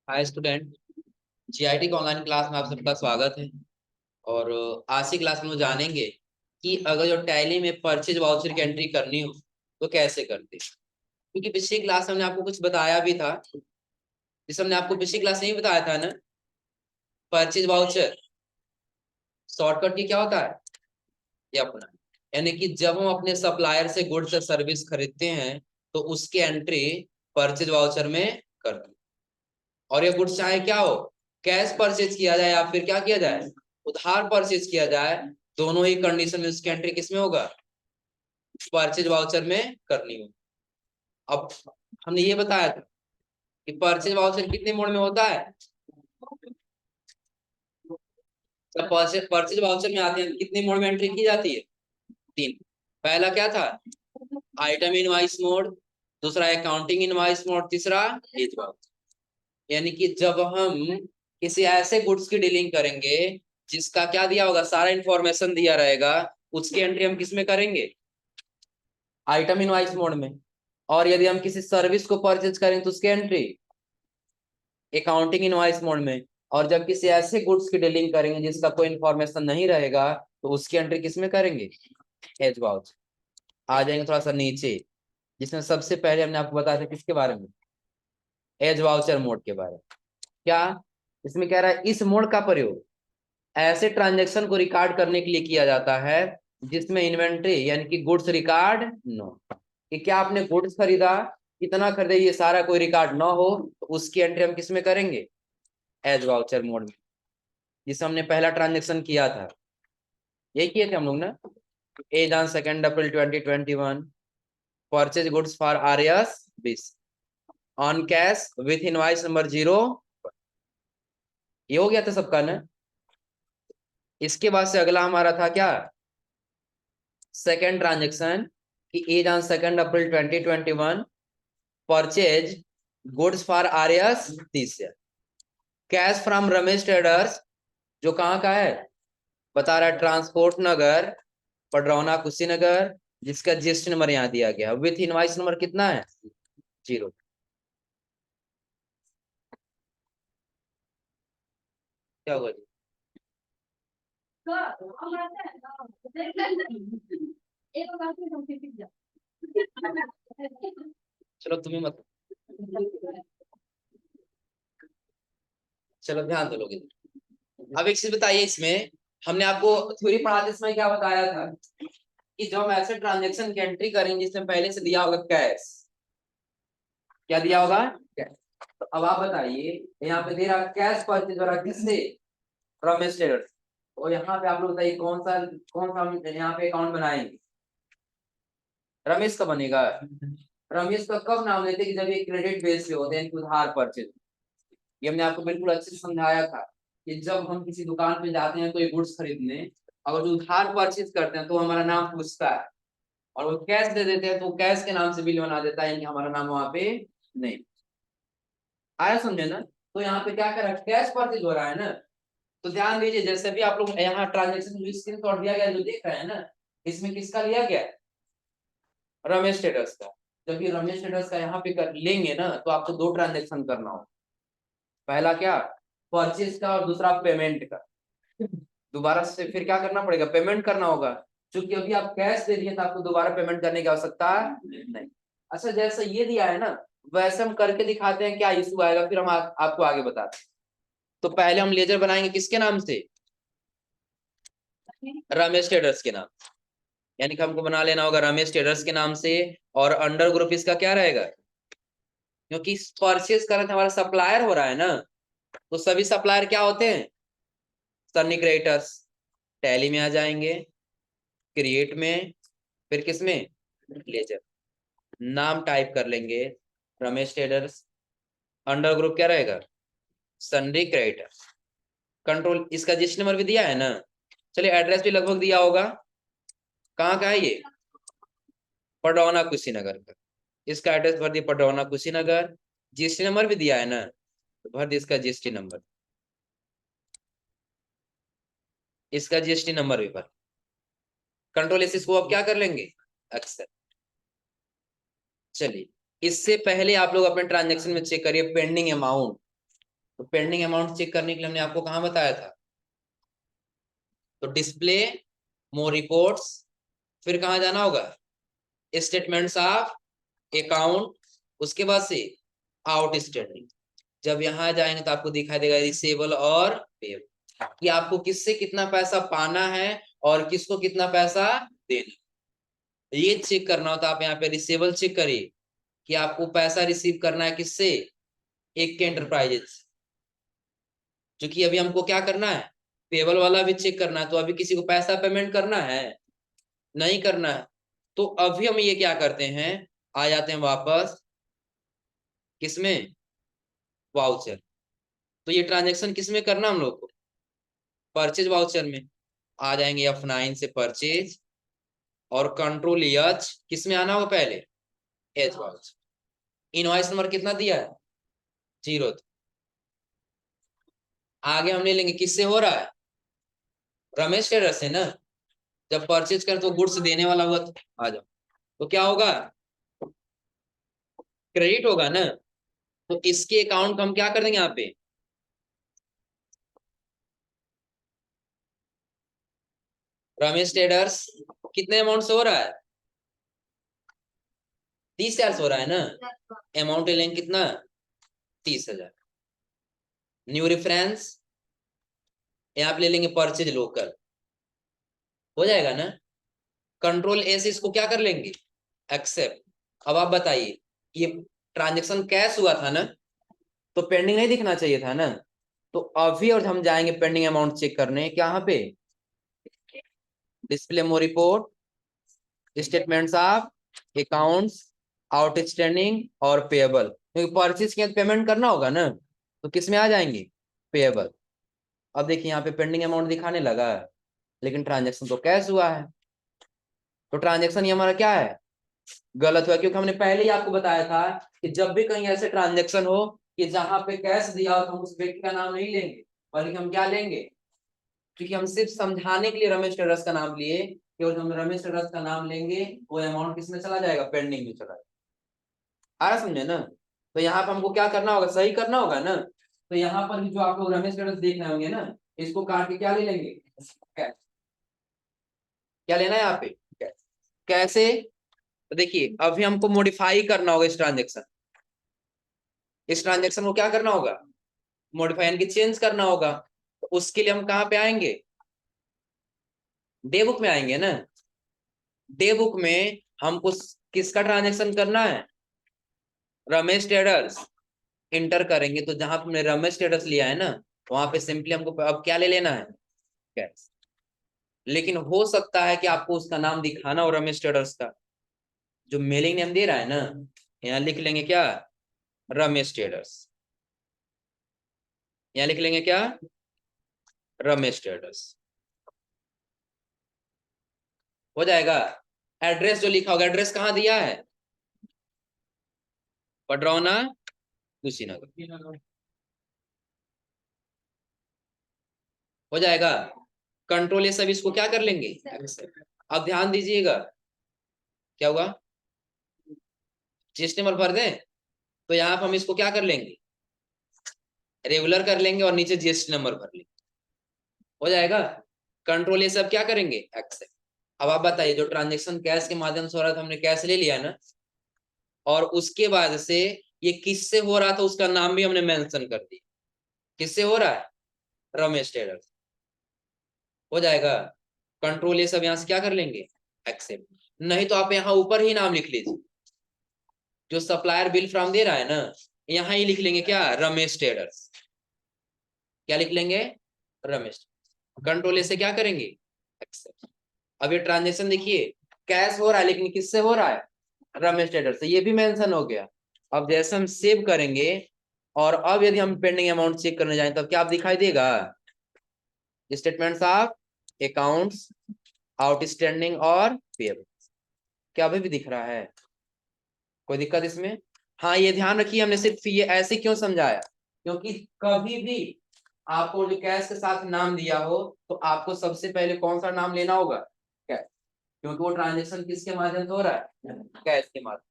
Hi student. GIT के online class में आप सबका स्वागत है। और आज की क्लास में हम जानेंगे कि अगर जो टैली में परचेज वाउचर की एंट्री करनी हो तो कैसे करते हैं। क्योंकि पिछली क्लास में हमने आपको कुछ बताया भी था। जिस हमने आपको पिछली क्लास में ही बताया था ना, परचेज वाउचर शॉर्टकट की क्या होता है ये अपना, यानी कि जब हम अपने सप्लायर से गुड्स या सर्विस खरीदते हैं तो उसकी एंट्री परचेज वाउचर में करते हैं। और ये गुड्स चाहे क्या हो, कैश परचेज किया जाए या फिर क्या किया जाए, उधार परचेज किया जाए, दोनों ही कंडीशन में उसकी एंट्री किसमें होगा, परचेज वाउचर में करनी होगी। अब हमने ये बताया था कि परचेज वाउचर कितने मोड में होता है। जब परचेज वाउचर में आते हैं कितने मोड में एंट्री की जाती है, तीन। पहला क्या था, आइटम इनवाइस मोड, दूसरा अकाउंटिंग इनवाइस मोड, तीसरा एज वाउचर। यानी कि जब हम किसी ऐसे गुड्स की डीलिंग करेंगे जिसका क्या दिया होगा, सारा इंफॉर्मेशन दिया रहेगा, उसकी एंट्री हम किस में करेंगे, आइटम इनवाइस मोड में। और यदि हम किसी सर्विस को परचेज करें तो उसकी एंट्री अकाउंटिंग इनवाइस मोड में। और जब किसी ऐसे गुड्स की डीलिंग करेंगे जिसका कोई इंफॉर्मेशन नहीं रहेगा तो उसकी एंट्री किस में करेंगे, एज वाउचर। आ जाएंगे थोड़ा सा नीचे, जिसमें सबसे पहले हमने आपको बताया था किसके बारे में, एज वाउचर मोड के बारे में। क्या इसमें कह रहा है, इस मोड का प्रयोग ऐसे ट्रांजैक्शन को रिकॉर्ड करने के लिए किया जाता है जिसमें इन्वेंट्री यानी कि गुड्स रिकॉर्ड न हो। कि क्या आपने गुड्स खरीदा, कितना खरीदे, ये सारा कोई रिकॉर्ड ना हो तो उसकी एंट्री हम किस में करेंगे, एज वाउचर मोड में, जिसमें हमने पहला ट्रांजेक्शन किया था। यही किए थे हम लोग ना, as on 2 April 2021, purchase goods for RS 20 on cash with invoice number 0। ये हो गया था सबका ना। इसके बाद से अगला हमारा था क्या, सेकेंड ट्रांजेक्शन, कि as on 2 April 2021, purchase goods for RS 30, cash from Ramesh traders, जो कहाँ का है बता रहा है, ट्रांसपोर्ट नगर, पडरौना कुशीनगर, जिसका जीएसटी नंबर यहाँ दिया गया, विथ इनवाइस नंबर कितना है, 0। क्या होगा जी, चलो तुम्हें मत, चलो ध्यान दो लोग। अब एक चीज बताइए, इसमें हमने आपको थ्योरी पढ़ाते समय क्या बताया था कि जब हम ऐसे ट्रांजेक्शन की एंट्री करेंगे जिसमें पहले से दिया होगा कैश, क्या दिया होगा, कैश। तो अब आप बताइए, यहाँ पे दे रहा कैश परचेज हो रहा किससे, रमेश ट्रेडर्स। और यहाँ पे आप लोग बताइए कौन सा हम यहाँ पे अकाउंट बनाएंगे, रमेश का बनेगा। रमेश का कब नाम लेते हैं कि जब ये क्रेडिट बेस पे होते हैं, उधार परचेज। ये हमने आपको बिल्कुल अच्छे से समझाया था कि जब हम किसी दुकान पे जाते हैं कोई गुड्स खरीदने, अगर जो उधार परचेज करते हैं तो हमारा नाम पूछता है, और वो कैश दे देते हैं तो कैश के नाम से बिल बना देता है, हमारा नाम वहां पे नहीं आया, समझे ना। तो यहाँ पे क्या कर रहा है, कैश परचेज हो रहा है ना। तो ध्यान दीजिए, जैसे भी आप लोग यहाँ ट्रांजेक्शन स्क्रीन शॉट दिया गया जो देख रहे हैं ना, इसमें किसका लिया गया, रमेश ट्रेडर्स का। जब ये रमेश ट्रेडर्स का यहाँ पे कर लेंगे ना तो आपको दो ट्रांजेक्शन करना होगा, पहला क्या, परचेज का, और दूसरा पेमेंट का। दोबारा से फिर क्या करना पड़ेगा, पेमेंट करना होगा। क्योंकि अभी आप कैश दे दिए तो आपको दोबारा पेमेंट करने की आवश्यकता नहीं। अच्छा, जैसा ये दिया है ना वैसे हम करके दिखाते हैं, क्या इशू आएगा फिर हम आपको आगे बताते हैं। तो पहले हम लेजर बनाएंगे किसके नाम से, रमेश ट्रेडर्स के नाम, यानी कि हमको बना लेना होगा रमेश ट्रेडर्स के नाम से। और अंडर ग्रुप इसका क्या रहेगा, क्योंकि परचेज कर रहे थे, हमारा सप्लायर हो रहा है ना, तो सभी सप्लायर क्या होते हैं, सन्नी क्रेडिटर्स। टैली में आ जाएंगे, क्रिएट में, फिर किसमें, लेजर। नाम टाइप कर लेंगे रमेश ट्रेडर्स, अंडर ग्रुप क्या रहेगा, सन्नी क्रेडिटर्स। कंट्रोल, इसका रजिस्टर नंबर भी दिया है ना, चलिए एड्रेस भी लगभग दिया होगा। कहाँ का है ये, पडरौना कुशीनगर का। इसका एड्रेस भर दिया पडरौना कुशीनगर, जीएसटी नंबर भी दिया है ना, तो भर दिया इसका जीएसटी नंबर, इसका जीएसटी नंबर भी भर। कंट्रोल एस इसको अब क्या कर लेंगे, अक्सर। चलिए, इससे पहले आप लोग अपने ट्रांजेक्शन में चेक करिए पेंडिंग अमाउंट। तो पेंडिंग अमाउंट चेक करने के लिए हमने आपको कहाँ बताया था, तो डिस्प्ले, मोर रिपोर्ट्स, फिर कहाँ जाना होगा, स्टेटमेंट्स ऑफ अकाउंट, उसके बाद से आउटस्टैंडिंग। जब यहाँ जाएंगे तो आपको दिखाई देगा रिसीवेबल और पेएबल, कि आपको किससे कितना पैसा पाना है और किसको कितना पैसा देना। ये चेक करना होता है, आप यहाँ पे रिसीवेबल चेक करिए कि आपको पैसा रिसीव करना है किससे, एक के एंटरप्राइजेस, क्योंकि अभी हमको क्या करना है, पेबल वाला भी चेक करना है। तो अभी किसी को पैसा पेमेंट करना है, नहीं करना है, तो अभी हम ये क्या करते हैं, आ जाते हैं वापस किसमें, वाउचर। तो ये ट्रांजेक्शन किसमें करना हम लोग को, परचेज वाउचर में। आ जाएंगे F9 से परचेज, और कंट्रोल एच किस में आना होगा पहले, एच वाउचर। इनवॉइस नंबर कितना दिया है, 0। आगे हम ले लेंगे किससे हो रहा है, रमेश टेलर से ना। जब परचेज कर तो गुड्स देने वाला हुआ, तो आ जाओ, तो क्या होगा, क्रेडिट होगा ना। तो इसके अकाउंट को हम क्या कर देंगे यहाँ पे, रमेश ट्रेडर्स कितने अमाउंट से हो रहा है, 30,000 से हो रहा है ना। अमाउंट लेंगे कितना, 30,000। न्यू रेफरेंस यहाँ पे ले लेंगे परचेज लोकल, हो जाएगा ना। कंट्रोल ए से इसको क्या कर लेंगे, एक्सेप्ट। अब आप बताइए, ये ट्रांजेक्शन कैश हुआ था ना, तो पेंडिंग नहीं दिखना चाहिए था ना। तो अभी और हम जाएंगे पेंडिंग अमाउंट चेक करने, यहाँ पे display more report, statements of accounts, outstanding और पेएबल, क्योंकि परचेज के पेमेंट करना होगा ना, तो किस में आ जाएंगे, पेएबल। अब देखिए यहाँ पे पेंडिंग अमाउंट दिखाने लगा है, लेकिन ट्रांजेक्शन तो कैश हुआ है। तो ट्रांजेक्शन ये हमारा क्या है, गलत हुआ, क्योंकि हमने पहले ही आपको बताया था कि जब भी कहीं ऐसे ट्रांजेक्शन हो कि जहां पे कैश दिया हो, तो हम उस व्यक्ति का नाम नहीं लेंगे, बल्कि हम क्या लेंगे, क्योंकि हम सिर्फ समझाने के लिए रमेश टेलर्स का नाम लिए, कि और हम रमेश टेलर्स का नाम लेंगे, वो अमाउंट किसमें चला जाएगा, पेंडिंग में चला जाएगा। आ रहा समझे ना। तो यहाँ पे हमको क्या करना होगा, सही करना होगा ना। तो यहाँ पर जो आप लोग रमेश टेलर्स देख रहे होंगे ना, इसको काट के क्या ले लेंगे, क्या लेना है यहाँ पे, कैसे। तो देखिए अभी हमको मॉडिफाई करना होगा इस ट्रांजेक्शन, इस ट्रांजेक्शन को क्या करना होगा, मॉडिफाई यानी कि चेंज करना होगा। तो उसके लिए हम कहाँ पे आएंगे, डे बुक में आएंगे ना। डे बुक में हमको किसका ट्रांजेक्शन करना है, रमेश ट्रेडर्स इंटर करेंगे। तो जहां पे हमने रमेश ट्रेडर्स लिया है ना, वहां पे सिंपली हमको अब क्या ले लेना है, कैश। लेकिन हो सकता है कि आपको उसका नाम दिखाना हो रमेश ट्रेडर्स का, जो मेलिंग नेम दे रहा है ना, यहाँ लिख लेंगे क्या, रमेश ट्रेडर्स। यहाँ लिख लेंगे क्या, रमेश ट्रेडर्स, हो जाएगा। एड्रेस जो लिखा होगा, एड्रेस कहाँ दिया है, पडरौना, कुशीनगर, हो जाएगा। कंट्रोल ये सब इसको क्या कर लेंगे, अब ध्यान दीजिएगा, क्या हुआ, जीएसटी नंबर भर दें। तो यहाँ पर हम इसको क्या कर लेंगे, रेगुलर कर लेंगे और नीचे जीएसटी नंबर भर लेंगे, हो जाएगा। कंट्रोल ये सब क्या करेंगे, एक्सेप्ट। अब आप बताइए, जो ट्रांजेक्शन कैश के माध्यम से हो रहा था, हमने कैश ले लिया ना, और उसके बाद से ये किससे हो रहा था उसका नाम भी हमने मेंशन कर दिया, किससे हो रहा है, रमेश टेलर, हो जाएगा। कंट्रोल ये सब यहाँ से क्या कर लेंगे, एक्सेप्ट। नहीं तो आप यहाँ ऊपर ही नाम लिख लीजिए, जो सप्लायर बिल फ्रॉम दे रहा है ना, यहाँ ही लिख लेंगे क्या, रमेश ट्रेडर्स। क्या लिख लेंगे, रमेश। कंट्रोल से क्या करेंगे, एक्सेप्ट। अब ये ट्रांजेक्शन देखिए कैश हो रहा है, लेकिन किससे हो रहा है, रमेश ट्रेडर्स से, ये भी मेंशन हो गया। अब जैसे हम सेव करेंगे, और अब यदि हम पेंडिंग अमाउंट चेक करने जाएं, तब क्या आप दिखाई देगा, स्टेटमेंट्स ऑफ अकाउंट्स, आउटस्टैंडिंग और पेएबल, क्या अभी भी दिख रहा है, कोई दिक्कत इसमें। हाँ ये ध्यान रखिए, हमने सिर्फ ये ऐसे क्यों समझाया, क्योंकि कभी भी आपको जो कैश के साथ नाम दिया हो, तो आपको सबसे पहले कौन सा नाम लेना होगा, कैश, क्योंकि वो ट्रांजेक्शन किसके माध्यम से हो रहा है, कैश के माध्यम।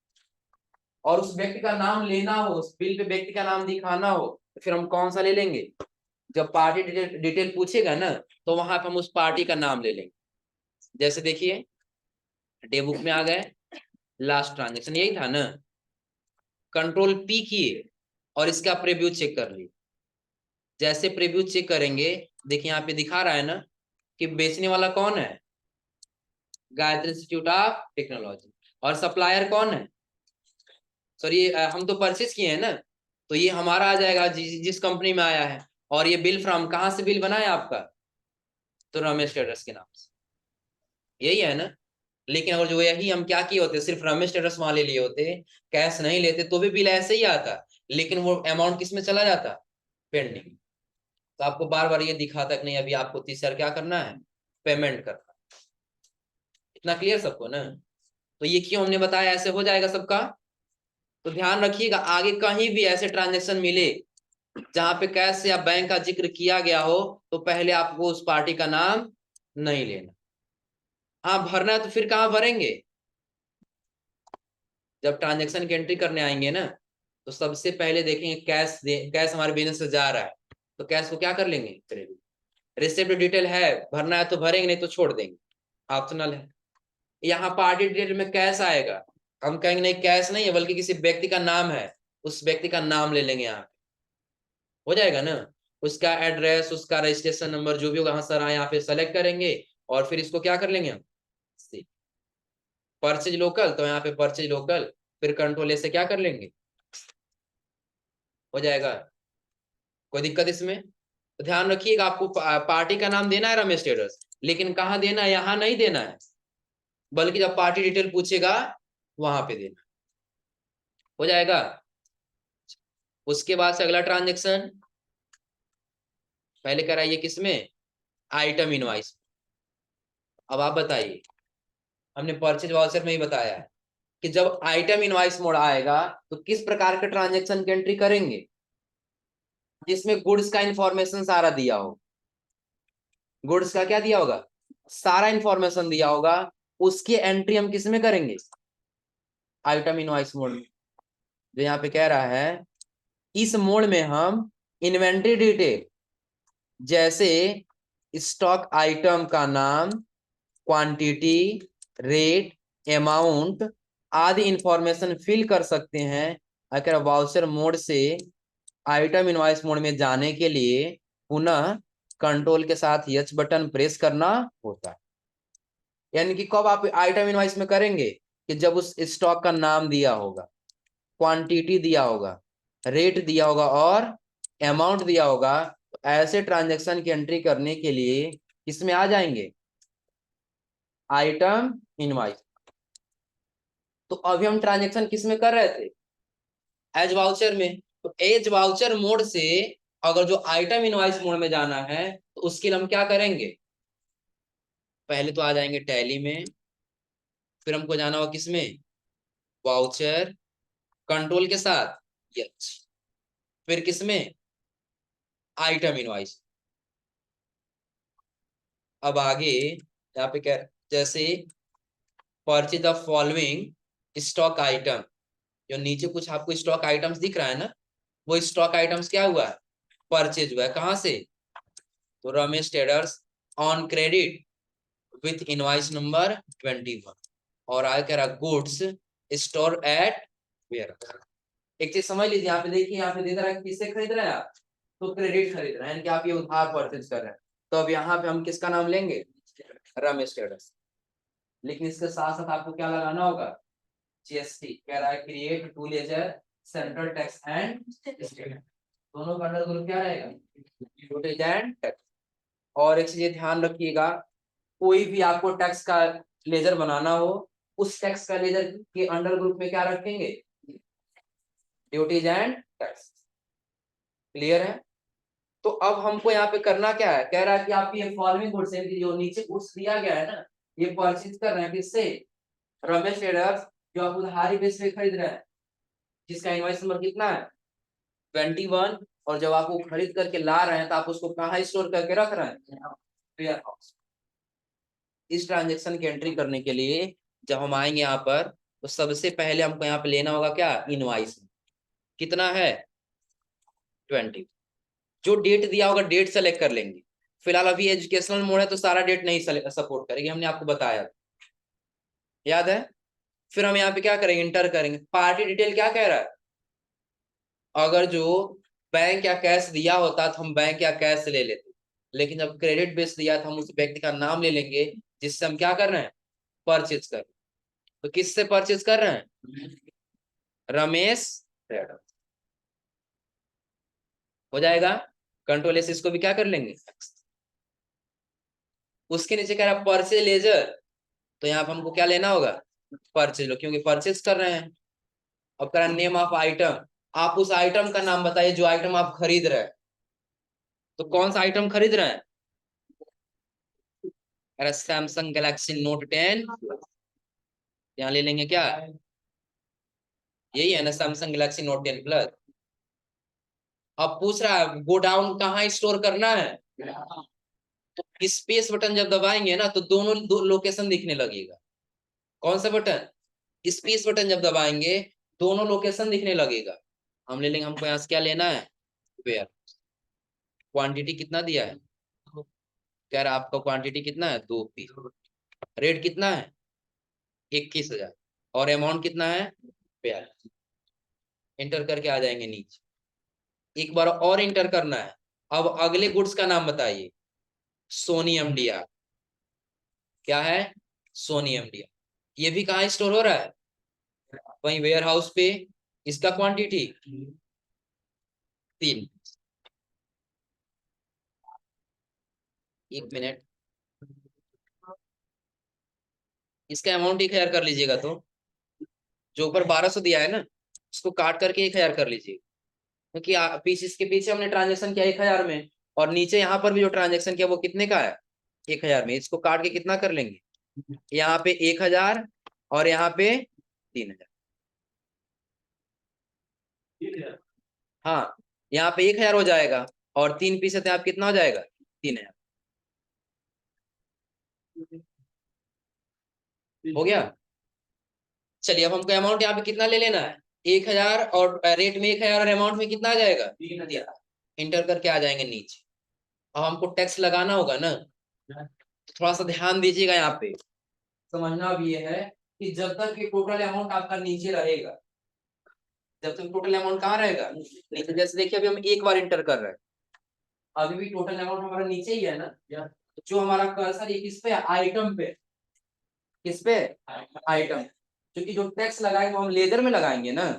और उस व्यक्ति का नाम लेना हो, उस बिल पे व्यक्ति का नाम दिखाना हो, तो फिर हम कौन सा ले लेंगे? जब पार्टी डिटेल पूछेगा ना, तो वहां पे हम उस पार्टी का नाम ले लेंगे। जैसे देखिए डे बुक में आ गए, लास्ट ट्रांजेक्शन यही था ना, कंट्रोल पी किए और इसका प्रीव्यू चेक कर लिए। जैसे प्रीव्यू चेक करेंगे, देखिए यहाँ पे दिखा रहा है ना कि बेचने वाला कौन है, गायत्री इंस्टीट्यूट ऑफ टेक्नोलॉजी, और सप्लायर कौन है, सॉरी हम तो परचेज किए हैं ना, तो ये हमारा आ जाएगा जिस कंपनी में आया है। और ये बिल फ्रॉम कहाँ से बिल बना है आपका, तो रमेश ट्रेडर्स के नाम से, यही है ना। लेकिन अगर जो यही हम क्या किए होते, सिर्फ रमेश ट्रेडर्स वाले लिए होते, कैश नहीं लेते, तो भी बिल ऐसे ही आता, लेकिन वो अमाउंट किस में चला जाता, पेंडिंग। तो आपको बार बार ये दिखाता कि नहीं, अभी आपको 30,000 क्या करना है, पेमेंट करना। इतना क्लियर सबको ना? तो ये क्यों हमने बताया ऐसे हो जाएगा सबका। तो ध्यान रखिएगा, आगे कहीं भी ऐसे ट्रांजेक्शन मिले जहां पे कैश या बैंक का जिक्र किया गया हो, तो पहले आपको उस पार्टी का नाम नहीं लेना। हाँ भरना है तो फिर कहाँ भरेंगे, जब ट्रांजेक्शन की एंट्री करने आएंगे ना, तो सबसे पहले देखेंगे कैश कैश हमारे बिजनेस से जा रहा है, तो कैश को क्या कर लेंगे, क्रेडिट। रिसिप्ट डिटेल है, भरना है तो भरेंगे, नहीं तो छोड़ देंगे, ऑप्शनल है। यहाँ पार्टी डिटेल में कैश आएगा, हम कहेंगे नहीं कैश नहीं है बल्कि किसी व्यक्ति का नाम है, उस व्यक्ति का नाम ले लेंगे, यहाँ हो जाएगा ना। उसका एड्रेस, उसका रजिस्ट्रेशन नंबर जो भी होगा, हाँ सर हाँ, यहाँ पे सेलेक्ट करेंगे और फिर इसको क्या कर लेंगे हम, परचेज लोकल, तो यहाँ पे परचेज लोकल, फिर कंट्रोल ए से क्या कर लेंगे, हो जाएगा। कोई दिक्कत इसमें? तो ध्यान रखिएगा, आपको पार्टी का नाम देना है रमेश ट्रेडर्स, लेकिन कहाँ देना है, यहाँ नहीं देना है, बल्कि जब पार्टी डिटेल पूछेगा वहां पे देना, हो जाएगा। उसके बाद से अगला ट्रांजेक्शन, पहले कराइए किसमें, आइटम इनवाइस। अब आप बताइए, हमने परचेज वाउचर में ही बताया है कि जब आइटम इनवाइस मोड आएगा तो किस प्रकार के ट्रांजेक्शन की एंट्री करेंगे, जिसमें गुड्स का इंफॉर्मेशन सारा दिया हो, गुड्स का क्या दिया होगा, सारा इंफॉर्मेशन दिया होगा, उसकी एंट्री हम किस में करेंगे, आइटम इनवाइस मोड में। जो यहाँ पे कह रहा है, इस मोड में हम इन्वेंट्री डिटेल जैसे स्टॉक आइटम का नाम, क्वांटिटी, रेट, अमाउंट आदि इंफॉर्मेशन फिल कर सकते हैं। अगर वाउचर मोड से आइटम इनवाइस मोड में जाने के लिए पुनः कंट्रोल के साथ एच बटन प्रेस करना होता है। यानी कि कब आप आइटम इनवाइस में करेंगे, कि जब उस स्टॉक का नाम दिया होगा, क्वांटिटी दिया होगा, रेट दिया होगा और अमाउंट दिया होगा, तो ऐसे ट्रांजैक्शन की एंट्री करने के लिए किसमें आ जाएंगे, आइटम इनवाइस। तो अभी हम ट्रांजैक्शन किस में कर रहे थे, एज वाउचर में। तो एज वाउचर मोड से अगर जो आइटम इनवाइस मोड में जाना है, तो उसके लिए हम क्या करेंगे, पहले तो आ जाएंगे टैली में, फिर हमको जाना होगा किसमें, वाउचर, कंट्रोल के साथ यस, फिर किसमें, आइटम इनवाइस। अब आगे यहाँ पे क्या, जैसे purchase the following stock item, जो नीचे कुछ आपको स्टॉक आइटम्स दिख रहा है ना, वो स्टॉक आइटम्स क्या हुआ है, परचेज हुआ है, कहाँ से, तो Ramesh traders on credit with invoice number 21, और आगे कह रहा गुड्स स्टोर एट वेयर। एक चीज समझ लीजिए, यहाँ पे देखिए, यहाँ पे दे रहा है किससे खरीद रहे हैं आप, तो क्रेडिट खरीद रहे हैं, यानी कि आप ये उधार परचेज कर रहे हैं। तो अब यहाँ पे हम किसका नाम लेंगे, रमेश ट्रेडर्स। लेकिन इसके साथ साथ आपको क्या लगाना होगा, जीएसटी। कह रहा है create two ledger central tax and state, दोनों का अंडर ग्रुप क्या रहेगा, ड्यूटीज एंड टैक्स। और एक चीज ध्यान रखिएगा, कोई भी आपको टैक्स का लेजर बनाना हो, उस टैक्स का लेजर के अंडर ग्रुप में क्या रखेंगे, ड्यूटीज एंड टैक्स। क्लियर है? तो अब हमको यहाँ पे करना क्या है, कह रहा है कि आप ये फॉलोइंग गुड्स जो नीचे गुड्स दिया गया है ना, ये परचेज कर रहे हैं किससे, रमेश ट्रेडर्स, जो आप उधारी बेस पे खरीद रहे हैं, जिसका इनवॉइस नंबर कितना है, 21। और जब आप वो खरीद करके ला रहे हैं, तो आप उसको कहाँ स्टोर करके रख रहे हैं, वेयर हाउस। इस ट्रांजेक्शन की एंट्री करने के लिए जब हम आएंगे यहाँ पर, तो सबसे पहले हमको यहाँ पे लेना होगा क्या, इनवॉइस। कितना है, 20। जो डेट दिया होगा डेट सेलेक्ट कर लेंगे। फिलहाल अभी एजुकेशनल मोड है तो सारा डेट नहीं सपोर्ट करेगी, हमने आपको बताया, याद है। फिर हम यहाँ पे क्या करेंगे, इंटर करेंगे। पार्टी डिटेल क्या कह रहा है, अगर जो बैंक या कैश दिया होता तो हम बैंक या कैश से ले लेते, लेकिन जब क्रेडिट बेस दिया तो हम उस व्यक्ति का नाम ले लेंगे जिससे हम क्या कर रहे हैं, परचेज कर। तो किससे परचेज कर रहे हैं, रमेश ट्रेडर। हो जाएगा। कंट्रोल एस इसको भी क्या कर लेंगे, उसके नीचे कह रहा है परचेज लेजर, तो यहाँ पे हमको क्या लेना होगा, परचेज लो, क्योंकि परचेज कर रहे हैं। अब कह रहा है नेम ऑफ आइटम, आप उस आइटम का नाम बताइए जो आइटम आप खरीद रहे हैं। तो कौन सा आइटम खरीद रहे हैं, अरे सैमसंग गैलेक्सी नोट 10, यहाँ ले लेंगे क्या, यही है ना सैमसंग गैलेक्सी नोट 10 प्लस। अब पूछ रहा है गोडाउन कहाँ स्टोर करना है, तो स्पेस बटन जब दबाएंगे ना तो दोनों दो लोकेशन दिखने लगेगा। कौन सा बटन, स्पेस बटन जब दबाएंगे दोनों लोकेशन दिखने लगेगा। हम ले लेंगे, हमको यहाँ से क्या लेना है, वेयर। क्वांटिटी कितना दिया है, कह रहा आपका क्वांटिटी कितना है, 2 पीस। रेट कितना है, 21,000, और अमाउंट कितना है, 42। इंटर करके आ जाएंगे नीचे। एक बार और इंटर करना है। अब अगले गुड्स का नाम बताइए, सोनियम डीआर। क्या है, सोनियम डीआर। ये भी कहाँ स्टोर हो रहा है, वहीं वेयर हाउस पे। इसका क्वांटिटी 3। एक मिनट, इसका अमाउंट 1,000 कर लीजिएगा, तो जो ऊपर 1200 दिया है ना उसको काट करके 1,000 कर लीजिए, क्योंकि पीछे इसके पीछे हमने ट्रांजेक्शन किया 1,000 में, और नीचे यहाँ पर भी जो ट्रांजेक्शन किया वो कितने का है, 1,000 में। इसको काट के कितना कर लेंगे, यहाँ पे 1,000 और यहाँ पे 3,000। हाँ, यहाँ पे 1,000 हो जाएगा और 3 पीस है तो यहाँ पे कितना हो जाएगा, 3,000। हो गया। चलिए अब हमको अमाउंट यहाँ पे कितना ले लेना है, 1,000, और रेट में 1,000 और अमाउंट में कितना आ जाएगा, 3,000। इंटर करके आ जाएंगे नीचे। अब हमको टैक्स लगाना होगा ना, तो थोड़ा सा ध्यान दीजिएगा। यहाँ पे समझना भी ये है कि जब तक कि टोटल अमाउंट आपका नीचे रहेगा, जब तक टोटल अमाउंट कहाँ रहेगा, नीचे। जैसे देखिए अभी हम एक बार इंटर कर रहे हैं, अभी भी टोटल अमाउंट हमारा नीचे ही है ना। तो जो हमारा कर्सर ये किस पे है, आइटम पे। किस पे, आइटम। क्योंकि जो टैक्स लगाएंगे वो हम लेजर में लगाएंगे ना,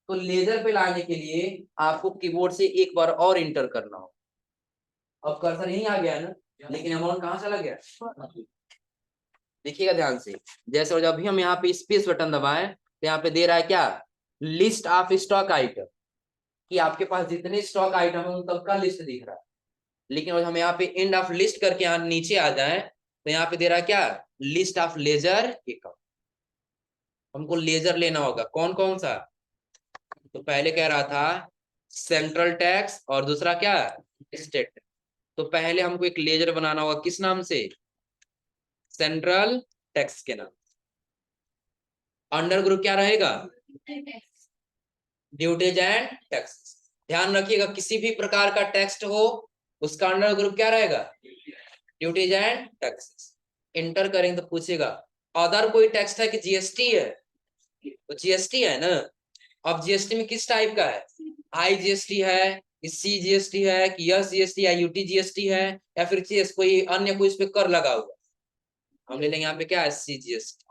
तो लेजर पे लाने के लिए आपको कीबोर्ड से एक बार और इंटर करना हो। अब कर्सर यहीं आ गया है ना, लेकिन अमाउंट कहाँ चला गया, देखिएगा ध्यान से। जैसे और जब भी हम यहाँ पे स्पेस बटन दबाएं तो यहाँ पे दे रहा है क्या, लिस्ट ऑफ स्टॉक आइटम, कि आपके पास जितने स्टॉक आइटम है उन सबका लिस्ट दिख रहा है। लेकिन अगर हम यहाँ पे एंड ऑफ लिस्ट करके यहाँ नीचे आ जाए तो यहाँ पे दे रहा है क्या, लिस्ट ऑफ लेजर अकाउंट। हमको लेजर लेना होगा, कौन कौन सा, तो पहले कह रहा था सेंट्रल टैक्स और दूसरा क्या, स्टेट। तो पहले हमको एक लेजर बनाना होगा, किस नाम से, सेंट्रल टैक्स के नाम। अंडर ग्रुप क्या रहेगा, ड्यूटीज एंड टैक्स। ध्यान रखिएगा किसी भी प्रकार का टेक्स्ट हो उसका अंडर ग्रुप क्या रहेगा, ड्यूटीज एंड टैक्सेस। इंटर करेंगे तो पूछेगा अदर कोई टैक्स है कि जीएसटी है, तो जीएसटी है ना। अब जीएसटी में किस टाइप का है, आई जीएसटी है, सी जीएसटी है, कि यस जीएसटी है, यूटी जीएसटी है, या फिर चीज कोई अन्य कोई इस पे कर लगा हुआ। हम ले लेंगे यहाँ पे क्या है, C GST.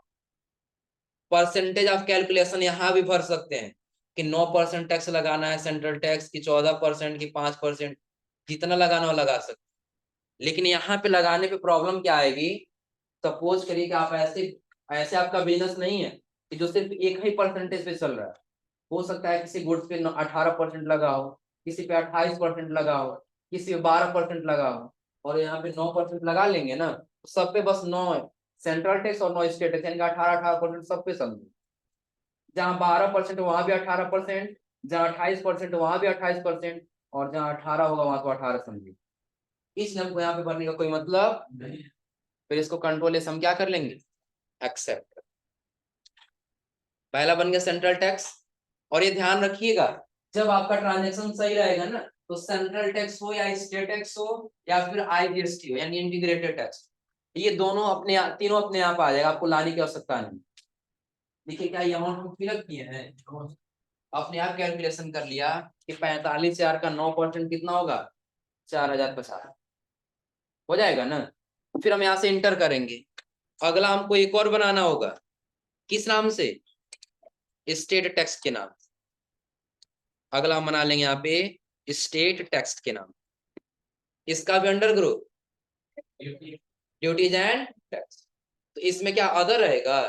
Percentage of calculation यहाँ भी भर सकते हैं कि 9% टैक्स लगाना है सेंट्रल टैक्स, की 14%, की 5%, जितना लगाना हो लगा सकते। लेकिन यहाँ पे लगाने पे प्रॉब्लम क्या आएगी, सपोज करिए कि आप ऐसे ऐसे आपका बिजनेस नहीं है कि जो सिर्फ एक ही परसेंटेज पे चल रहा है। हो सकता है किसी गुड्स पे 18% लगा हो, किसी पे 28% लगा हो, किसी पे 12% लगा हो, और यहाँ पे 9% लगा लेंगे ना, तो सब पे बस 9 है, सेंट्रल टैक्स और 9 स्टेट टैक्स, यानी 18% सब पे समझो। जहाँ 12% वहां भी 18%, जहाँ 28% वहां भी 28%, और जहाँ 18 होगा वहां तो 18 समझिए। इस नंबर को यहाँ पे भरने का कोई मतलब नहीं। फिर इसको कंट्रोल एस हम क्या कर लेंगे, एक्सेप्ट। पहला बन गया सेंट्रल टैक्स। और ये ध्यान रखिएगा जब आपका ट्रांजेक्शन सही रहेगा ना, तो सेंट्रल टैक्स हो या स्टेट टैक्स हो या फिर IGST हो यानी इंटीग्रेटेड टैक्स, ये दोनों तीनों अपने आप आ जाएगा, आपको लाने की आवश्यकता नहीं। देखिए क्या ये अमाउंट हम फिलअप किए हैं, अपने आप कैलकुलेशन कर लिया कि 45,000 का 9% कितना होगा, 4,050 हो जाएगा ना। फिर हम यहाँ से इंटर करेंगे। अगला हमको एक और बनाना होगा, किस नाम से, स्टेट टैक्स के नाम। अगला हम बना लेंगे यहाँ पे स्टेट टैक्स के नाम। इसका भी under group duties and tax. तो इसमें क्या अदर रहेगा,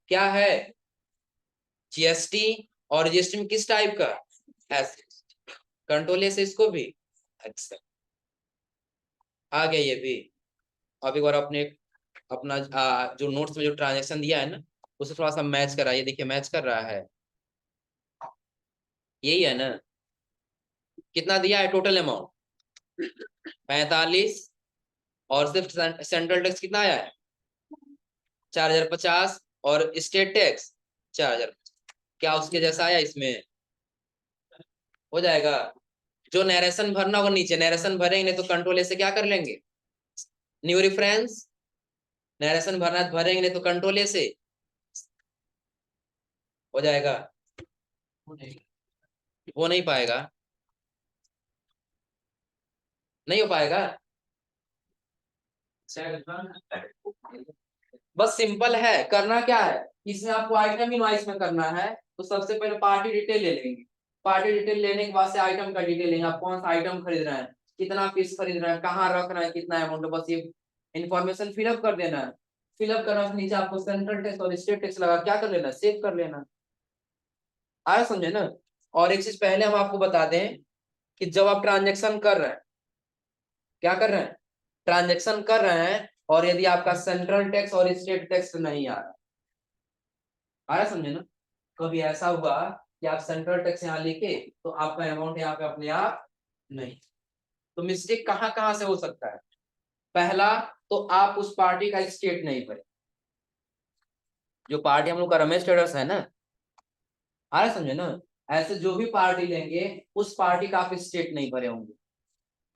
क्या है, GST। और GST में किस टाइप का, कंट्रोल ए से इसको भी एक्सेप्ट। आ गया ये भी। अब एक बार अपने अपना जो नोट्स में जो ट्रांजेक्शन दिया है ना, उसे थोड़ा सा मैच कराइए। देखिए मैच कर रहा है, यही है ना। कितना दिया है टोटल अमाउंट, 45। और सिर्फ सेंट्रल टैक्स कितना आया है, 4,050। और स्टेट टैक्स 4,000। क्या उसके जैसा आया इसमें, हो जाएगा। जो नरेशन भरना होगा नीचे नरेशन भरेंगे, तो कंट्रोल ए से क्या कर लेंगे, न्यू रेफरेंस। नरेशन भरना भरेंगे नहीं तो कंट्रोल ए से हो जाएगा। हो नहीं पाएगा, नहीं हो पाएगा। बस सिंपल है, करना क्या है, इसमें आपको आइटम इनवॉइस में करना है। तो सबसे पहले पार्टी डिटेल ले लेंगे। पार्टी डिटेल लेने के बाद से आइटम का डिटेल लेंगे, आप कौन सा आइटम खरीद रहे हैं, कितना पीस खरीद रहे हैं, कहाँ रख रहे हैं, कितना अमाउंट, बस ये इन्फॉर्मेशन फिलअप कर देना है। फिलअप करने से नीचे आपको सेंट्रल टैक्स और स्टेट टैक्स लगा क्या कर लेना, सेव कर लेना। आया समझे ना। और एक चीज पहले हम आपको बता दें कि जब आप ट्रांजेक्शन कर रहे हैं, क्या कर रहे हैं, ट्रांजेक्शन कर रहे हैं, और यदि आपका सेंट्रल टैक्स और स्टेट टैक्स नहीं आ रहा, आया समझे ना। कभी ऐसा हुआ कि आप सेंट्रल टैक्स यहाँ लिखे तो आपका अमाउंट यहाँ पे अपने आप नहीं, तो मिस्टेक कहाँ कहाँ से हो सकता है। पहला, तो आप उस पार्टी का स्टेट नहीं भरे। जो पार्टी हम लोग का रमेश ट्रेडर्स है ना, आया समझे ना। ऐसे जो भी पार्टी लेंगे उस पार्टी का आप स्टेट नहीं भरे होंगे,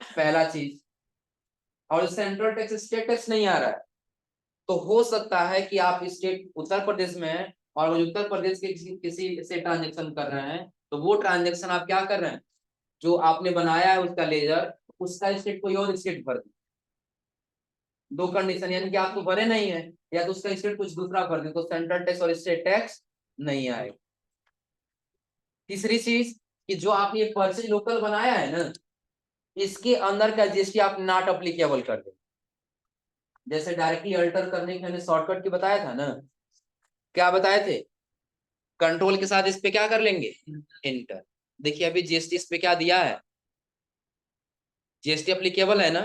पहला चीज। और सेंट्रल टैक्स स्टेट टैक्स नहीं आ रहा है, तो हो सकता है कि आप स्टेट उत्तर प्रदेश में हैं और वो उत्तर प्रदेश के किसी से ट्रांजेक्शन कर रहे हैं, तो वो ट्रांजेक्शन आप क्या कर रहे हैं, जो आपने बनाया है उसका लेजर, उसका स्टेट कोई और स्टेट भर दे। दो कंडीशन, यानी कि आप तो भरे नहीं है, या तो उसका स्टेट कुछ दूसरा भर दे, तो सेंट्रल टैक्स और स्टेट टैक्स नहीं आएगा। तीसरी चीज कि जो आपने ये परचेज लोकल बनाया है ना, इसके अंदर का GST आप नॉट अप्लीकेबल कर दे। जैसे डायरेक्टली अल्टर करने के मैंने शॉर्टकट की बताया था ना, क्या बताए थे, कंट्रोल के साथ इस पे क्या कर लेंगे, इंटर। देखिए अभी GST इस पे क्या दिया है, GST अप्लीकेबल है ना,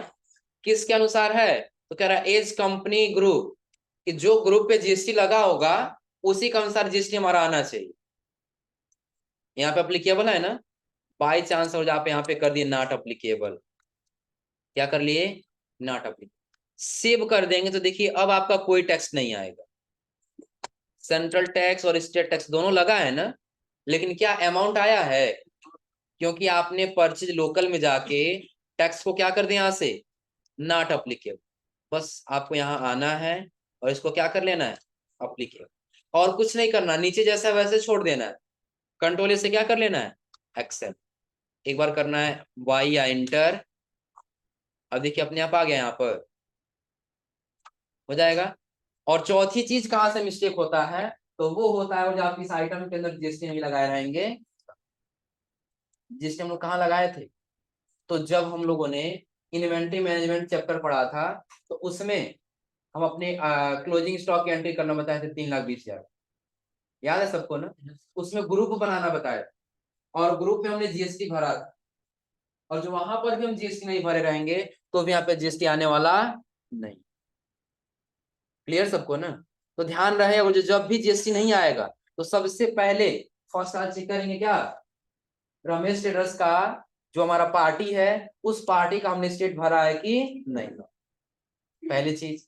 किसके अनुसार है, तो कह रहा है एज कंपनी ग्रुप, कि जो ग्रुप पे GST लगा होगा उसी के अनुसार GST हमारा आना चाहिए। यहाँ पे अप्लीकेबल है ना, बाई चांस और आप यहाँ पे कर दिए नॉट अप्लीकेबल, क्या कर लिए, नॉट अप्लीकेबल। सेव कर देंगे तो देखिए अब आपका कोई टैक्स नहीं आएगा। सेंट्रल टैक्स और स्टेट टैक्स दोनों लगा है ना, लेकिन क्या अमाउंट आया है, क्योंकि आपने परचेज लोकल में जाके टैक्स को क्या कर दिया यहाँ से, नॉट अप्लीकेबल। बस आपको यहाँ आना है और इसको क्या कर लेना है, अप्लीकेबल। और कुछ नहीं करना, नीचे जैसा वैसे छोड़ देना है। कंट्रोल से क्या कर लेना है, एक्सेप्ट। एक बार करना है वाई या इंटर। अब देखिए अपने आप आ गया यहाँ पर, हो जाएगा। और चौथी चीज कहां से मिस्टेक होता है, तो वो होता है जो आप इस आइटम के अंदर GST नहीं लगाए रहेंगे। GST हम लोग कहाँ लगाए थे, तो जब हम लोगों ने इन्वेंट्री मैनेजमेंट चैप्टर पढ़ा था, तो उसमें हम अपने क्लोजिंग स्टॉक की एंट्री करना बताए थे 3,20,000, याद है सबको ना। उसमें ग्रुप बनाना बताया और ग्रुप में हमने GST भरा था। और जो वहां पर भी हम GST नहीं भरे रहेंगे तो भी यहाँ पे GST आने वाला नहीं। क्लियर सबको ना। तो ध्यान रहे, और जो जब भी GST नहीं आएगा तो सबसे पहले फर्स्ट आज चेक करेंगे क्या, रमेश ट्रेडर्स का जो हमारा पार्टी है उस पार्टी का हमने स्टेट भरा है कि नहीं, पहली चीज।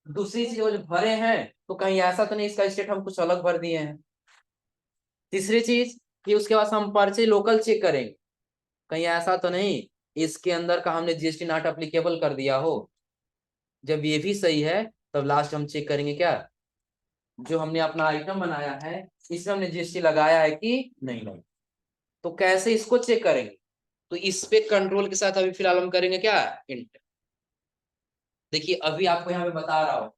दूसरी चीज, वो जो भरे हैं तो कहीं ऐसा तो नहीं इसका स्टेट हम कुछ अलग भर दिए हैं। तीसरी चीज, कि उसके बाद हम परचेज लोकल चेक करेंगे, कहीं ऐसा तो नहीं इसके अंदर का हमने जीएसटी नॉट एप्लीकेबल कर दिया हो। जब ये भी सही है तब लास्ट हम चेक करेंगे क्या, जो हमने अपना आइटम बनाया है इसमें हमने जीएसटी लगाया है कि नहीं। तो कैसे इसको चेक करेंगे, तो इस पे कंट्रोल के साथ अभी फिलहाल हम करेंगे क्या, इंट। देखिए अभी आपको यहाँ पे बता रहा हूं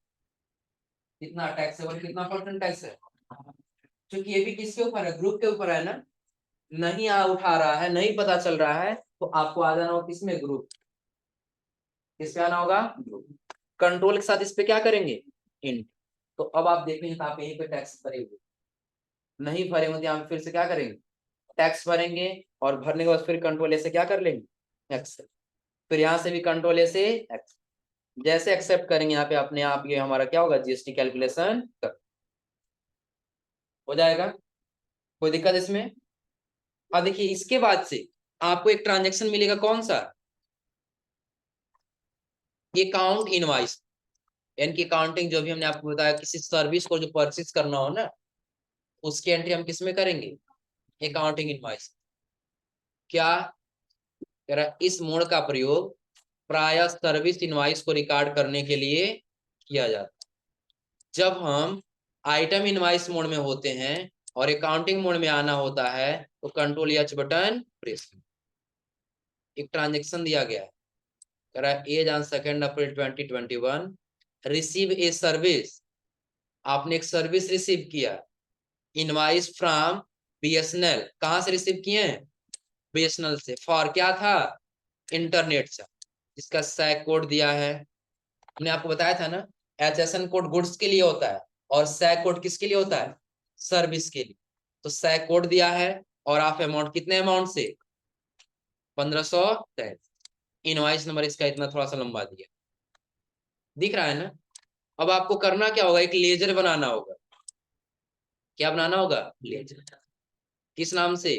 कितना टैक्सेबल, कितना परसेंट टैक्स है, क्योंकि ये भी किसके ऊपर है, ग्रुप के ऊपर है ना। नहीं आ उठा रहा है, नहीं पता चल रहा है, तो आपको आ जाना होगा किसमें, ग्रुप। किस पे आना होगा, ग्रुप। कंट्रोल के साथ इस पे क्या करेंगे, इंट। तो अब आप देखेंगे तो आप यहीं पे टैक्स भरेंगे, नहीं भरेंगे तो यहाँ फिर से क्या करेंगे, टैक्स भरेंगे, और भरने के बाद फिर कंट्रोल ए से क्या कर लेंगे, एक्स। फिर यहाँ से भी कंट्रोल ए से एक्स, जैसे एक्सेप्ट करेंगे यहाँ पे अपने आप ये हमारा क्या होगा, जीएसटी कैलकुलेशन हो जाएगा। कोई दिक्कत इसमें। और देखिए इसके बाद से आपको एक ट्रांजेक्शन मिलेगा, कौन सा, ये काउंट इनवाइस, यानी कि काउंटिंग जो भी हमने आपको बताया किसी सर्विस को जो परचेज करना हो ना, उसकी एंट्री हम किस में करेंगे, अकाउंटिंग इनवाइस। क्या कह रहा है, इस मोड का प्रयोग प्रायः सर्विस इनवाइस को रिकॉर्ड करने के लिए किया जाता है। जब हम आइटम इनवाइस मोड में होते हैं और अकाउंटिंग मोड में आना होता है तो कंट्रोल एच बटन प्रेस। एक ट्रांजेक्शन दिया गया है, कह रहा है as on 2 April 2021 receive a service, आपने एक सर्विस रिसीव किया, इनवाइस फ्रॉम बीएसएनएल, कहां से रिसीव किए हैं, बीएसएनएल से, फॉर क्या था, इंटरनेट से, जिसका सैक कोड दिया है। हमने आपको बताया था ना, एचएसएन कोड गुड्स के लिए होता है और सैक कोड किसके लिए होता है, सर्विस के लिए। तो सैक कोड दिया है और आप अमाउंट कितने अमाउंट से, 1500। इनवाइस नंबर इसका इतना थोड़ा सा लंबा दिया, दिख रहा है ना। अब आपको करना क्या होगा, एक लेजर बनाना होगा। क्या बनाना होगा, लेजर। किस नाम से,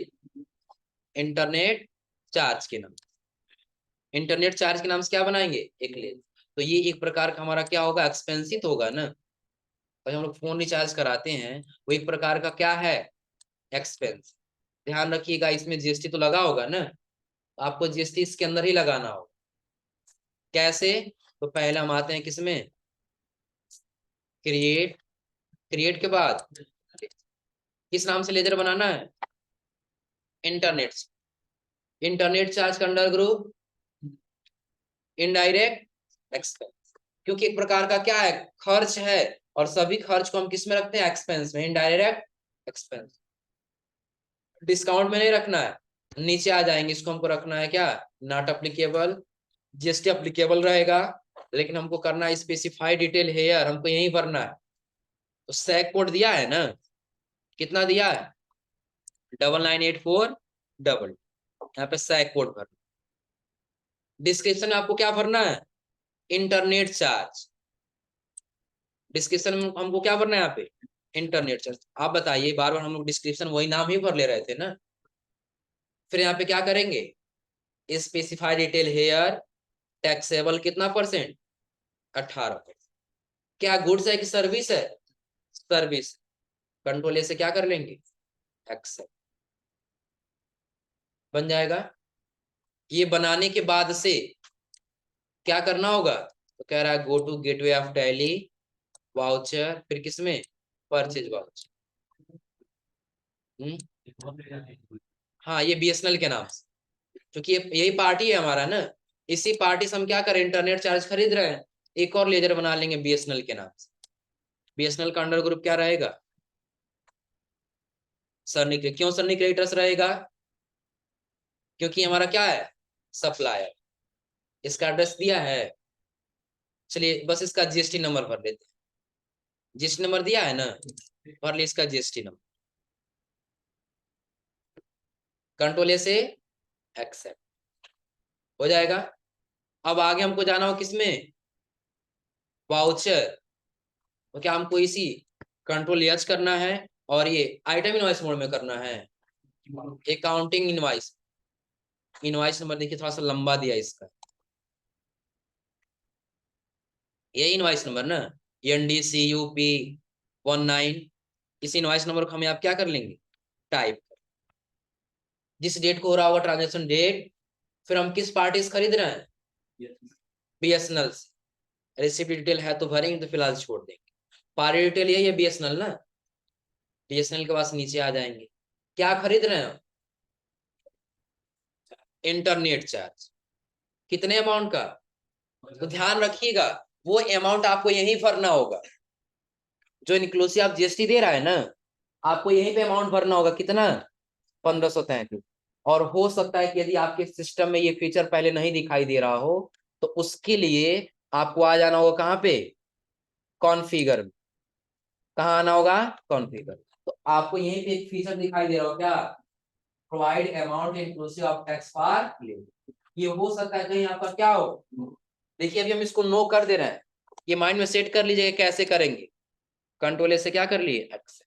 इंटरनेट चार्ज के नाम, इंटरनेट चार्ज के नाम से क्या बनाएंगे, एक लेजर। तो ये एक प्रकार का हमारा क्या होगा, एक्सपेंसिव होगा ना। तो हम लोग फोन रिचार्ज कराते हैं वो एक प्रकार का क्या है, एक्सपेंस। ध्यान रखिएगा इसमें जीएसटी तो लगा होगा ना, तो आपको जीएसटी इसके अंदर ही लगाना होगा। कैसे, तो पहले हम आते हैं किसमें, क्रिएट, क्रिएट के बाद किस नाम से लेजर बनाना है, इंटरनेट, इंटरनेट चार्ज का अंडर ग्रुप इनडायरेक्ट एक्सपेंस, क्योंकि एक प्रकार का क्या है, खर्च है, और सभी खर्च को हम किस में रखते हैं, एक्सपेंस में, इनडायरेक्ट एक्सपेंस। डिस्काउंट में नहीं रखना है, नीचे आ जाएंगे, इसको हमको रखना है क्या, नॉट अप्लीकेबल। जीएसटी अप्लीकेबल रहेगा लेकिन हमको करना है स्पेसिफाई डिटेल हेयर, हमको यही भरना है। तो सैक कोड दिया है ना, कितना दिया है, 9984 यहाँ पे सैक कोड भरना। डिस्क्रिप्शन में आपको क्या भरना है, इंटरनेट चार्ज। डिस्क्रिप्शन में हमको क्या भरना है यहाँ पे, इंटरनेट चार्ज। आप बताइए, बार बार हम लोग डिस्क्रिप्शन वही नाम ही भर ले रहे थे ना। फिर यहाँ पे क्या करेंगे, स्पेसिफाई डिटेल हेयर, टैक्सेबल कितना परसेंट, 18%। क्या गुड्स है कि सर्विस है, सर्विस। कंट्रोल ए से क्या कर लेंगे, एक्सेप्ट, बन जाएगा। ये बनाने के बाद से क्या करना होगा, तो कह रहा है go to gateway of Tally, voucher, फिर किसमें, परचेज वाउचर। हाँ ये बीएसएनएल के नाम से, क्योंकि ये यही पार्टी है हमारा ना, इसी पार्टी से हम क्या करें, इंटरनेट चार्ज खरीद रहे हैं। एक और लेजर बना लेंगे बीएसएनएल के नाम से। बीएसएनएल का अंडर ग्रुप क्या रहेगा, सरनी, क्यों सरनी क्रेडिटर्स रहेगा, क्योंकि हमारा क्या है, सप्लायर। इसका एड्रेस दिया है, चलिए बस इसका जीएसटी नंबर भर लेते हैं। जीएसटी नंबर दिया है ना, भर ले इसका जीएसटी नंबर, कंट्रोल ए से एक्सेप्ट, हो जाएगा। अब आगे हमको जाना हो किसमें, वाउचर। तो क्या हमको इसी कंट्रोल एच करना है और ये आइटम इनवाइस मोड में करना है, अकाउंटिंग इनवाइस। इनवाइस नंबर देखिए थोड़ा सा लंबा दिया इसका, ये इनवाइस नंबर ना, NDCUP 19, इस इनवाइस नंबर को हमें आप क्या कर लेंगे, टाइप। जिस डेट को हो रहा होगा ट्रांजेक्शन डेट, फिर हम किस पार्टी से खरीद रहे हैं, बीएसएनएल से। रेसिपी डिटेल है तो भरेंगे, तो फिलहाल छोड़ देंगे। पार्टी डिटेल यही है बीएसएनएल ना, बीएसएनएल के पास नीचे आ जाएंगे। क्या खरीद रहे हैं, इंटरनेट चार्ज। कितने अमाउंट का, तो ध्यान रखिएगा वो अमाउंट आपको यहीं भरना होगा, जो इंक्लूसिव आप जीएसटी दे रहा है ना, आपको यहीं पे अमाउंट भरना होगा। कितना, 1533। और हो सकता है कि यदि आपके सिस्टम में ये फीचर पहले नहीं दिखाई दे रहा हो, तो उसके लिए आपको आ जाना होगा कहाँ पे, कॉन्फ़िगर में। कहाँ आना होगा, कॉन्फ़िगर। तो आपको यहीं पे एक फीचर दिखाई दे रहा हो क्या, provide amount inclusive of tax for claim. ये हो सकता है कहीं आपका क्या हो, देखिए अभी हम इसको नो कर दे रहे हैं, ये माइंड में सेट कर लीजिएगा कैसे करेंगे। कंट्रोल ए से क्या कर लिए, एक्स।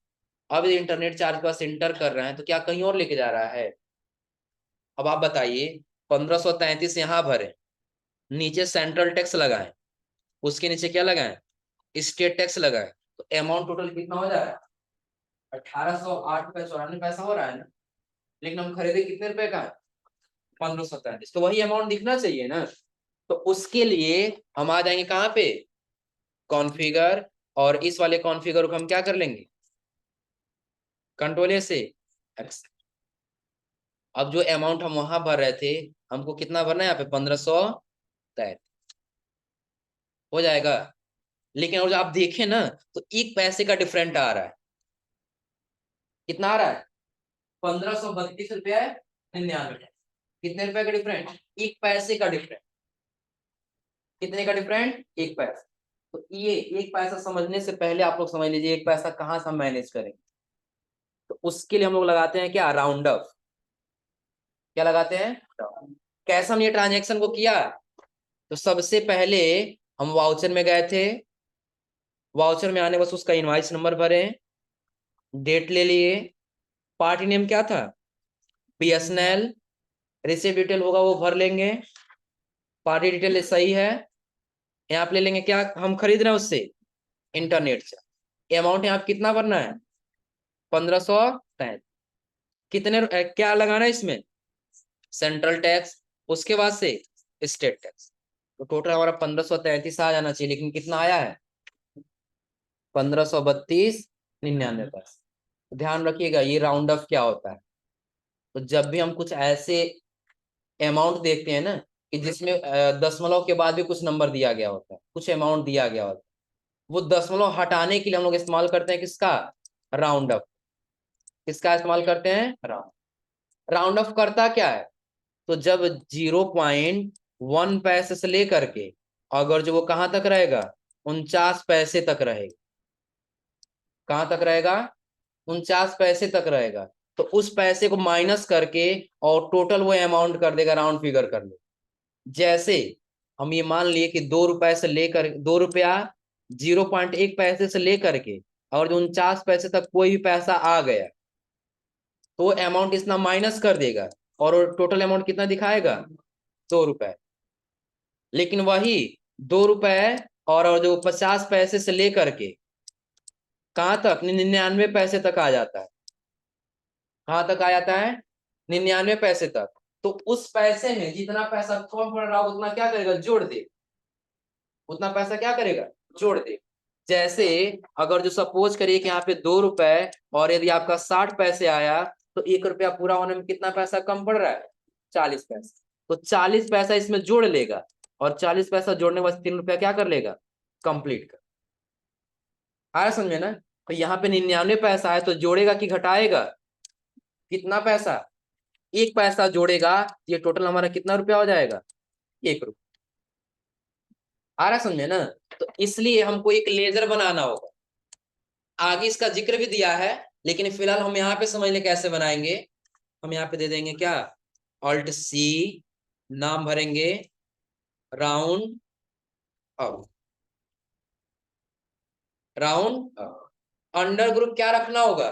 अब इंटरनेट चार्ज पास इंटर कर रहे हैं तो क्या कहीं और लेके जा रहा है। अब आप बताइए, 1533 यहाँ भरे, नीचे सेंट्रल टैक्स लगाएं, उसके नीचे क्या लगाएं, स्टेट टैक्स लगाएं, तो अमाउंट टोटल कितना हो जा रहा है, 1808 रुपये 94 पैसा हो रहा है ना। लेकिन हम खरीदे कितने रुपए का है, 1533। तो वही अमाउंट दिखना चाहिए ना। तो उसके लिए हम आ जाएंगे कहाँ पे, कॉन्फ़िगर, और इस वाले कॉन्फ़िगर को हम क्या कर लेंगे, कंट्रोल ए से एक्स। अब जो अमाउंट हम वहां भर रहे थे, हमको कितना भरना है यहाँ पे, 1533 हो जाएगा। लेकिन और जो आप देखें ना, तो 1 पैसे का डिफरेंट आ रहा है। कितना आ रहा है, 1532 रुपया 99। कितने रुपए का डिफरेंट, 1 पैसे का डिफरेंट। कितने का डिफरेंट, 1 पैसा। तो ये 1 पैसा समझने से पहले आप लोग समझ लीजिए 1 पैसा कहाँ से हम मैनेज करेंगे। तो उसके लिए हम लोग लगाते हैं क्या, राउंड अप। क्या लगाते हैं, कैसे हम ये ट्रांजेक्शन को किया। तो सबसे पहले हम वाउचर में गए थे, वाउचर में आने बस उसका इनवाइस नंबर भरे, डेट ले लिए, पार्टी नेम क्या था, बीएसएनएल, रिसीव डिटेल होगा वो भर लेंगे, पार्टी डिटेल सही है, यहाँ पे ले लेंगे क्या हम खरीद रहे हैं उससे, इंटरनेट से। अमाउंट यहाँ पे कितना भरना है, 1533। कितने क्या लगाना है इसमें, सेंट्रल टैक्स, उसके बाद से स्टेट टैक्स। तो टोटल हमारा 1533 आ जाना चाहिए, लेकिन कितना आया है, 1532.99। ध्यान रखिएगा ये राउंड ऑफ क्या होता है। तो जब भी हम कुछ ऐसे अमाउंट देखते हैं ना, कि जिसमें दशमलव के बाद भी कुछ नंबर दिया गया होता है, कुछ अमाउंट दिया गया होता है, वो दशमलव हटाने के लिए हम लोग इस्तेमाल करते हैं किसका, राउंड ऑफ। किसका इस्तेमाल करते हैं, राउंड। राउंड ऑफ करता क्या है, तो जब 0.1 पैसे से लेकर के, अगर जो वो कहां तक रहेगा, 49 पैसे तक रहेगा। कहां तक रहेगा, 49 पैसे तक रहेगा। तो उस पैसे को माइनस करके और टोटल वो अमाउंट कर देगा, राउंड फिगर कर ले। जैसे हम ये मान लिए कि 2 रुपए से लेकर, 2 रुपया 0.1 पैसे से लेकर के, और जो 49 पैसे तक कोई भी पैसा आ गया, तो वो अमाउंट इतना माइनस कर देगा, और टोटल अमाउंट कितना दिखाएगा, 2 रुपए। लेकिन वही 2 रुपए और जो 50 पैसे से लेकर के कहाँ तक, 99 पैसे तक आ जाता है। कहाँ तक आ जाता है, 99 पैसे तक। तो उस पैसे में जितना पैसा कम पड़ रहा हो उतना क्या करेगा, जोड़ दे। उतना पैसा क्या करेगा, जोड़ दे। जैसे अगर जो सपोज करिए कि यहाँ पे 2 रुपए, और यदि आपका 60 पैसे आया, तो 1 रुपया पूरा होने में कितना पैसा कम पड़ रहा है, 40 पैसा। तो 40 पैसा इसमें जोड़ लेगा, और 40 पैसा जोड़ने के बाद 3 रुपया क्या कर लेगा, कंप्लीट कर। आया समझ में ना। तो यहाँ पे 99 पैसा है, तो जोड़ेगा कि घटाएगा, कितना पैसा, 1 पैसा जोड़ेगा। ये टोटल हमारा कितना रुपया हो जाएगा, 1 रुपया। आ रहा समझ में ना। तो इसलिए हमको एक लेजर बनाना होगा, आगे इसका जिक्र भी दिया है, लेकिन फिलहाल हम यहाँ पे समझ ले कैसे बनाएंगे। हम यहाँ पे दे देंगे क्या, ऑल्ट सी, नाम भरेंगे round up, round up. Under group क्या रखना होगा,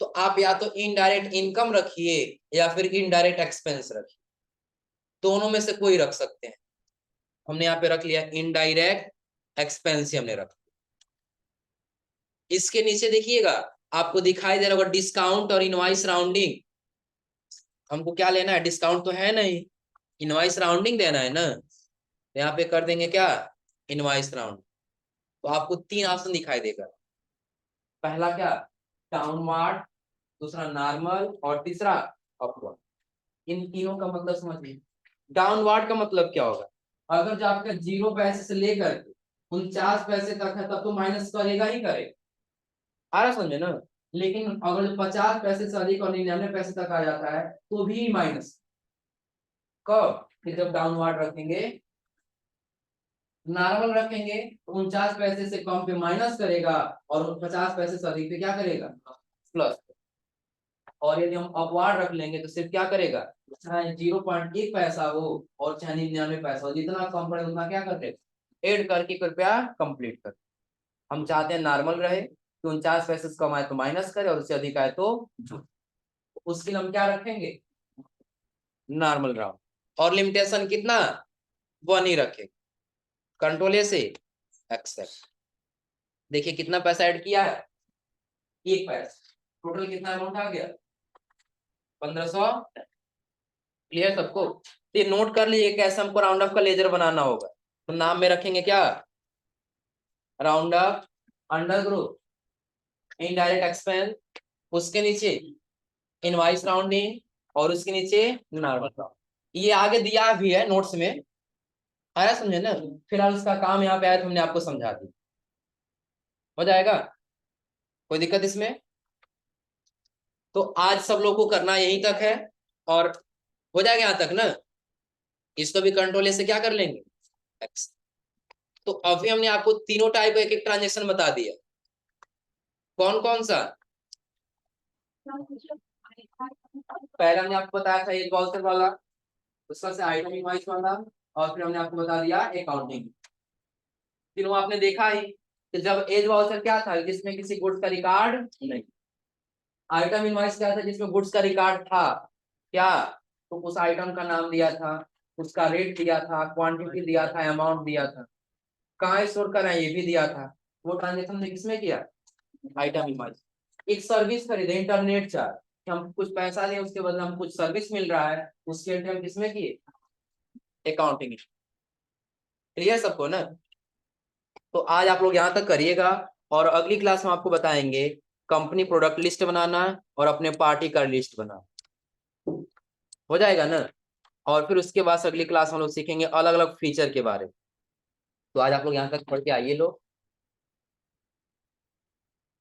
तो आप या तो इनडायरेक्ट इनकम रखिए या फिर इनडायरेक्ट एक्सपेंस रखिए, दोनों में से कोई रख सकते हैं। हमने यहाँ पे रख लिया इनडायरेक्ट एक्सपेंस, हमने रख। इसके नीचे देखिएगा, आपको दिखाई दे रहा होगा डिस्काउंट और इनवॉइस राउंडिंग। हमको क्या लेना है, डिस्काउंट तो है नहीं, इनवाइस राउंडिंग देना है ना, यहाँ पे कर देंगे क्या, इनवाइस राउंड। तो आपको 3 ऑप्शन दिखाई देगा, पहला क्या, डाउनवार्ड, दूसरा नॉर्मल और तीसरा अपवर्ड। इन तीनों का मतलब समझिए। डाउनवार्ड का मतलब क्या होगा, अगर जो आपका 0 पैसे से लेकर 49 पैसे तक है तब तो माइनस करेगा ही करेगा, आ रहा समझे ना। लेकिन अगर जो 50 पैसे से अधिक और 99 पैसे तक आ जाता है तो भी माइनस। कब, फिर जब डाउनवार्ड रखेंगे, नॉर्मल रखेंगे तो 49 पैसे से कम पे माइनस करेगा और 50 पैसे से अधिक पे क्या करेगा, प्लस। और यदि हम अपवार्ड रख लेंगे तो सिर्फ क्या करेगा, चाहे 0.1 पैसा हो और चाहे 99 पैसा हो, जितना कम पड़े उतना क्या कर दे, ऐड करके कृपया कंप्लीट कर। हम चाहते हैं नॉर्मल रहे कि 49 पैसे से कम आए तो माइनस करे और उससे अधिक आए तो उसके लिए हम क्या रखेंगे, नॉर्मल राउंड। और लिमिटेशन कितना, 1 ही रखे। कंट्रोल ए से एक्सेप्ट। देखिए कितना पैसा ऐड किया है, 1 पैसा, टोटल कितना अमाउंट आ गया, 1500। क्लियर सबको। तो ये नोट कर लीजिए कैसे हमको राउंड ऑफ का लेजर बनाना होगा। तो नाम में रखेंगे क्या, round of, under group indirect expense, उसके नीचे इनवाइस राउंडिंग और उसके नीचे नॉर्मल राउंड। ये आगे दिया भी है नोट्स में, आया समझे ना। फिलहाल उसका काम यहाँ पे आया तो हमने आपको समझा दी, हो जाएगा, कोई दिक्कत इसमें। तो आज सब लोग को करना यहीं तक है और हो जाएगा यहाँ तक ना। इसको भी कंट्रोल से क्या कर लेंगे, X। तो अभी हमने आपको तीनों टाइप एक एक ट्रांजेक्शन बता दिया, कौन कौन सा। पहले हमने आपको बताया था एक वाउचर वाला, उसका से आइटम इनवॉइस वाला, और फिर हमने आपको बता दिया अकाउंटिंग। तीनों आपने देखा ही कि जब एज वाउचर क्या था, जिसमें किसी गुड्स का रिकॉर्ड नहीं, आइटम इनवॉइस क्या था, जिसमें गुड्स का रिकॉर्ड था क्या, तो उस आइटम का नाम दिया था, उसका रेट दिया था, क्वांटिटी दिया था, अमाउंट दिया था, कहाँ स्टोर करना है ये भी दिया था। वो ट्रांजेक्शन ने किसमें किया, आइटम इनवॉइस। एक सर्विस खरीदे, इंटरनेट चार्ज, हम कुछ पैसा दें उसके बदले हम कुछ सर्विस मिल रहा है, उसके लिए हम किसमें किए, अकाउंटिंग। क्लियर सबको ना। तो आज आप लोग यहाँ तक करिएगा और अगली क्लास में आपको बताएंगे कंपनी प्रोडक्ट लिस्ट बनाना और अपने पार्टी का लिस्ट बनाना, हो जाएगा ना। और फिर उसके बाद अगली क्लास में हम लोग सीखेंगे अलग अलग फीचर के बारे में। तो आज आप लोग यहाँ तक पढ़ के आइए लोग।